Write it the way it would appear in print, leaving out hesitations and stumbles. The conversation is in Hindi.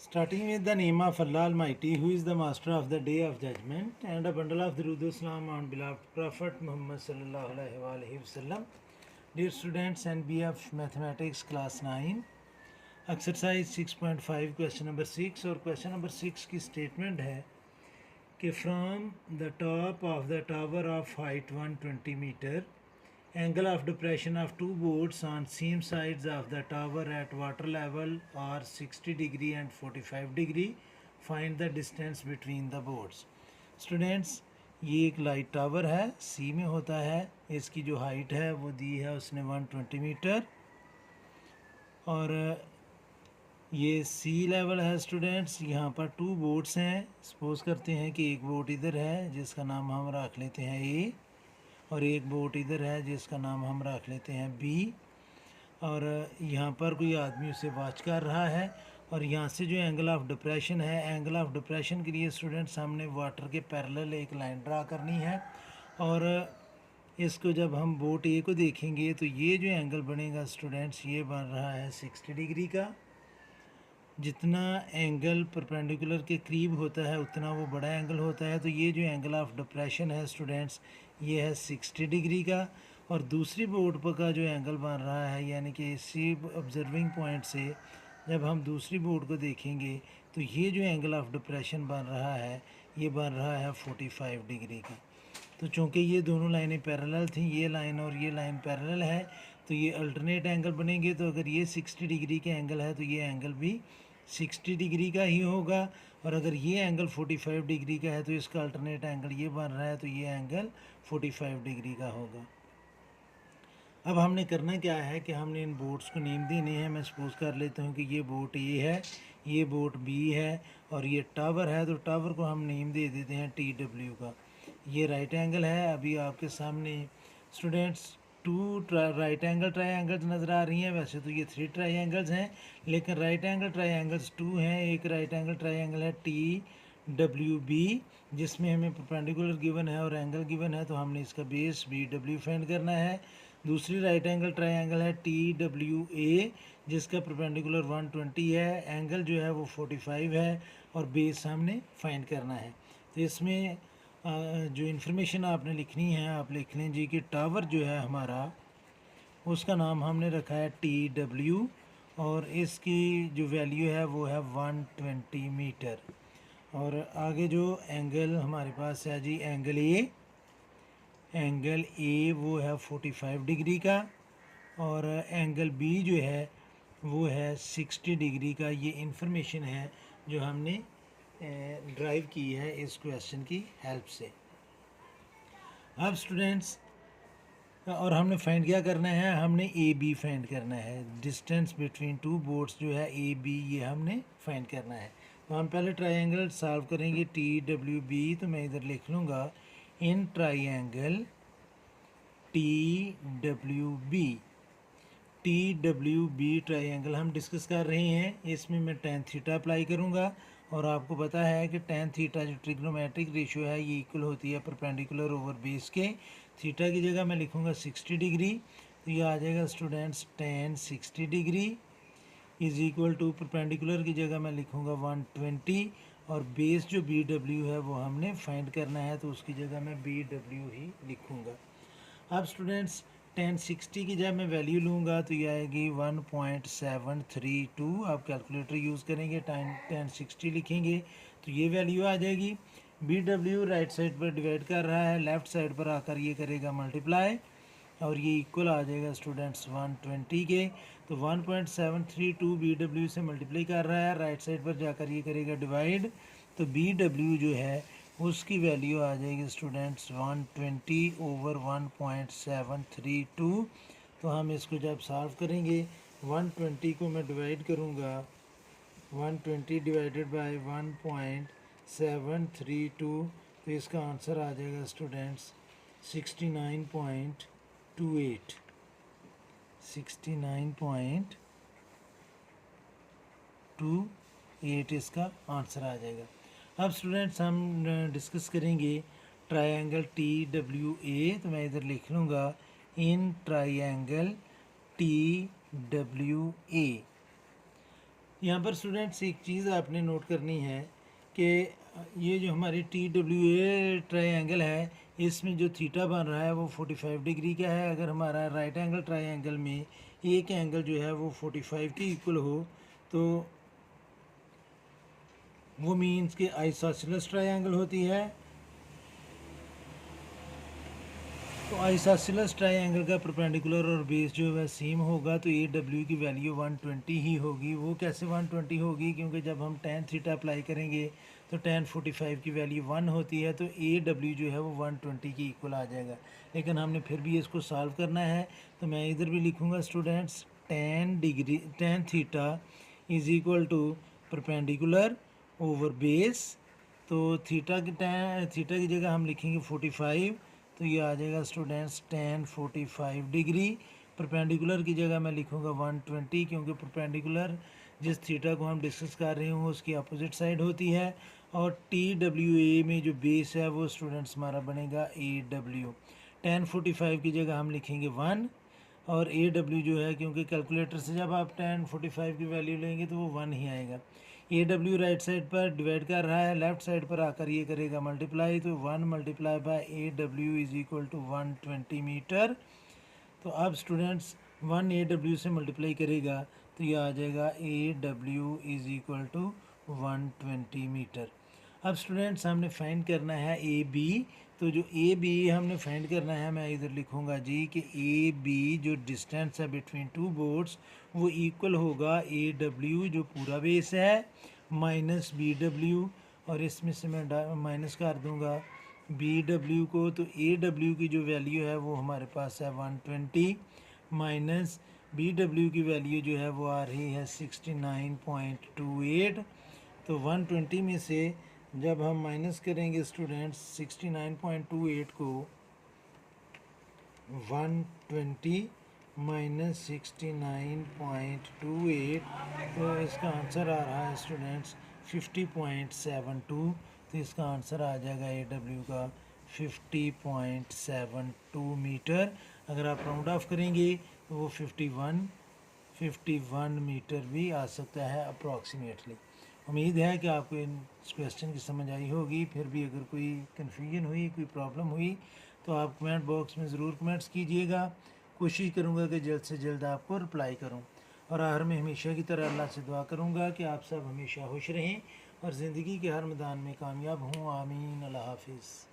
Starting with the name of Allah Almighty, who is the master of the day of judgment, and a bundle of Durud Salam on beloved Prophet Muhammad sallallahu alaihi wasallam. Dear students and BF Mathematics Class 9, Exercise 6.5 question number 6 और question number 6 की statement है कि from the top of the tower of height 120 meter, angle of depression of two boards on same sides of the tower at water level are 60 degree and 45 degree. Find the distance between the boards. Students, ये एक लाइट टावर है, सी में होता है. इसकी जो हाइट है वो दी है उसने 120 मीटर और ये सी लेवल है. स्टूडेंट्स, यहाँ पर टू बोट्स हैं. सपोज करते हैं कि एक बोट इधर है जिसका नाम हम रख लेते हैं ए, और एक बोट इधर है जिसका नाम हम रख लेते हैं बी. और यहाँ पर कोई आदमी उसे वॉच कर रहा है. और यहाँ से जो एंगल ऑफ डिप्रेशन है, एंगल ऑफ डिप्रेशन के लिए स्टूडेंट्स हमने वाटर के पैरेलल एक लाइन ड्रा करनी है. और इसको जब हम बोट ए को देखेंगे तो ये जो एंगल बनेगा स्टूडेंट्स, ये बन रहा है 60 डिग्री का. जितना एंगल परपेंडिकुलर के करीब होता है उतना वो बड़ा एंगल होता है. तो ये जो एंगल ऑफ डिप्रेशन है स्टूडेंट्स, ये है 60 डिग्री का. और दूसरी बोर्ड पर का जो एंगल बन रहा है, यानी कि इसी ऑब्जर्विंग पॉइंट से जब हम दूसरी बोर्ड को देखेंगे तो ये जो एंगल ऑफ डिप्रेशन बन रहा है, ये बन रहा है 45 डिग्री का. तो चूँकि ये दोनों लाइनें पैरेलल थी, ये लाइन और ये लाइन पैरेलल है, तो ये अल्टरनेट एंगल बनेंगे. तो अगर ये 60 डिग्री के एंगल है तो ये एंगल भी 60 डिग्री का ही होगा. और अगर ये एंगल 45 डिग्री का है तो इसका अल्टरनेट एंगल ये बन रहा है, तो ये एंगल 45 डिग्री का होगा. अब हमने करना क्या है कि हमने इन बोट्स को नेम देने हैं. मैं सपोज कर लेता हूँ कि ये बोट ए है, ये बोट बी है और ये टावर है. तो टावर को हम नेम दे देते हैं TW का. ये राइट एंगल है. अभी आपके सामने students two right angle triangles नज़र आ रही हैं. वैसे तो ये 3 ट्रायंगल्स हैं, लेकिन राइट एंगल ट्रायंगल्स 2 हैं. एक राइट एंगल ट्रायंगल है TWB, जिसमें हमें परपेंडिकुलर गिवन है और एंगल गिवन है, तो हमने इसका बेस BW फाइंड करना है. दूसरी राइट एंगल ट्रायंगल है TWA, जिसका परपेंडिकुलर 120 है, एंगल जो है वो 45 है और बेस हमने फाइंड करना है. तो इसमें जो इन्फॉर्मेशन आपने लिखनी है आप लिख लें जी कि टावर जो है हमारा, उसका नाम हमने रखा है TW और इसकी जो वैल्यू है वो है 120 मीटर. और आगे जो एंगल हमारे पास है जी, एंगल ए वो है 45 डिग्री का और एंगल बी जो है वो है 60 डिग्री का. ये इन्फॉर्मेशन है जो हमने ड्राइव की है इस क्वेश्चन की हेल्प से. अब स्टूडेंट्स, और हमने फाइंड क्या करना है, हमने AB फाइंड करना है. डिस्टेंस बिटवीन टू बोट्स जो है AB, ये हमने फाइंड करना है. तो हम पहले ट्रायंगल सॉल्व करेंगे TWB. तो मैं इधर लिख लूँगा इन ट्रायंगल TWB ट्रायंगल हम डिस्कस कर रहे हैं. इसमें मैं tan थीटा अप्लाई करूँगा और आपको पता है कि tan थीटा जो ट्रिग्नोमेट्रिक रेशियो है ये इक्वल होती है परपेंडिकुलर ओवर बेस के. थीटा की जगह मैं लिखूँगा 60 डिग्री. तो ये आ जाएगा students tan 60 degree is equal to perpendicular की जगह मैं लिखूँगा 120 और बेस जो BW है वो हमने फाइंड करना है, तो उसकी जगह मैं BW ही लिखूँगा. अब स्टूडेंट्स tan 60 की जब मैं वैल्यू लूँगा तो ये आएगी 1.732. आप कैलकुलेटर यूज़ करेंगे, tan 60 लिखेंगे तो ये वैल्यू आ जाएगी. BW राइट साइड पर डिवाइड कर रहा है, लेफ़्ट साइड पर आकर ये करेगा मल्टीप्लाई और ये इक्वल आ जाएगा स्टूडेंट्स 120 के. तो 1.732 BW से मल्टीप्लाई कर रहा है, राइट साइड पर जाकर ये करेगा डिवाइड. तो BW जो है उसकी वैल्यू आ जाएगी स्टूडेंट्स 120 ओवर 1.732. तो हम इसको जब सॉल्व करेंगे 120 को मैं डिवाइड करूँगा 120 डिवाइडेड बाय 1.732, तो इसका आंसर आ जाएगा स्टूडेंट्स 69.28. 69.28 इसका आंसर आ जाएगा. अब स्टूडेंट्स हम डिस्कस करेंगे ट्रायंगल TWA. तो मैं इधर लिख लूँगा इन ट्रायंगल TWA. यहाँ पर स्टूडेंट्स एक चीज़ आपने नोट करनी है कि ये जो हमारी TWA ट्रायंगल है, इसमें जो थीटा बन रहा है वो 45 डिग्री का है। अगर हमारा राइट एंगल ट्रायंगल में एक एंगल जो है वो 45 के इक्वल हो तो वो मीन्स कि आइसोसेलेस ट्रायंगल होती है। तो आइसोसेलेस ट्रायंगल का परपेंडिकुलर और बेस जो है सेम होगा, तो AW की वैल्यू 120 ही होगी। वो कैसे 120 होगी? क्योंकि जब हम tan थीटा अप्लाई करेंगे तो tan 45 की वैल्यू 1 होती है, तो AW जो है वो 120 की इक्वल आ जाएगा। लेकिन हमने फिर भी इसको सॉल्व करना है, तो मैं इधर भी लिखूँगा students tan theta is equal to perpendicular over base. तो थीटा की जगह हम लिखेंगे 45, तो ये आ जाएगा स्टूडेंट्स tan 45 डिग्री। परपेंडिकुलर की जगह मैं लिखूँगा 120, क्योंकि परपेंडिकुलर जिस थीटा को हम डिस्कस कर रहे हूँ उसकी अपोजिट साइड होती है। और TWA में जो बेस है वो स्टूडेंट्स हमारा बनेगा AW। tan 45 की जगह हम लिखेंगे 1, और AW जो है, क्योंकि कैलकुलेटर से जब आप tan 45 की वैल्यू लेंगे तो वो 1 ही आएगा। AW राइट साइड पर डिवाइड कर रहा है, लेफ्ट साइड पर आकर ये करेगा मल्टीप्लाई, तो 1 multiply by AW is equal to 120 metre. तो अब स्टूडेंट्स 1 AW से मल्टीप्लाई करेगा तो ये आ जाएगा AW is equal to 120 metre. अब स्टूडेंट्स हमने फाइंड करना है AB। तो जो AB हमने फाइंड करना है, मैं इधर लिखूँगा जी कि AB जो डिस्टेंस है बिटवीन टू बोर्ड्स वो इक्वल होगा AW जो पूरा बेस है माइनस BW, और इसमें से मैं माइनस कर दूँगा BW को। तो AW की जो वैल्यू है वो हमारे पास है 120, माइनस BW की वैल्यू जो है वो आ रही है 69.28। तो 120 में से जब हम माइनस करेंगे स्टूडेंट्स 69.28 को 120 माइनस 69.28, तो इसका आंसर आ रहा है स्टूडेंट्स 50.72। तो इसका आंसर आ जाएगा AW का 50.72 मीटर। अगर आप राउंड ऑफ करेंगे तो वो 51 मीटर भी आ सकता है अप्रॉक्सीमेटली। उम्मीद है कि आपको इस क्वेश्चन की समझ आई होगी। फिर भी अगर कोई कन्फ्यूजन हुई, कोई प्रॉब्लम हुई, तो आप कमेंट बॉक्स में ज़रूर कमेंट्स कीजिएगा। कोशिश करूँगा कि जल्द से जल्द आपको रिप्लाई करूँ। और आखिर में हमेशा की तरह अल्लाह से दुआ करूँगा कि आप सब हमेशा खुश रहें और ज़िंदगी के हर मैदान में कामयाब हों। आमीन। अल्लाह हाफिज़।